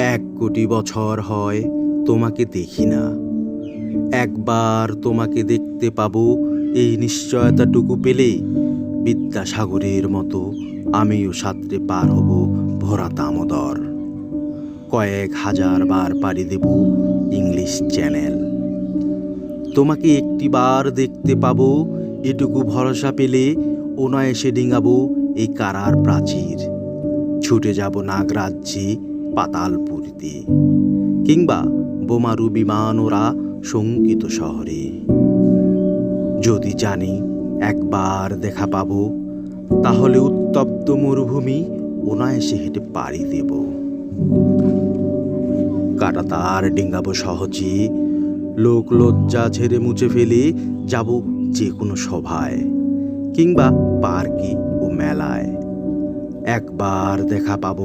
1 কোটি বছর হয় তোমাকে দেখি না, একবার তোমাকে দেখতে পাবো এই নিশ্চয়তাটুকু পেলে বিদ্যাসাগরের মতো আমিও সাঁতরে পার হব ভরা দামোদর। কয়েক হাজার বার পাড়ি দেব ইংলিশ চ্যানেল। তোমাকে একটিবার দেখতে পাবো এটুকু ভরসা পেলে অনায়াসে ডিঙাবো এই কারার প্রাচীর। ছুটে যাব নাগরাজ্যে পাতালপুরীতে, কিংবা বোমারু বিমান ওরা শঙ্কিত শহরে। যদি জানি একবার দেখা পাবো, তাহলে উত্তপ্ত মরুভূমি অনায়াসে হেঁটে পাড়ি দেব। কাঁটাতার ডিঙ্গাবো সহজে, লোক লজ্জা ঝেড়ে মুছে ফেলে যাব যে কোনো সভায়, কিংবা পার্কে ও মেলায়। একবার দেখা পাবো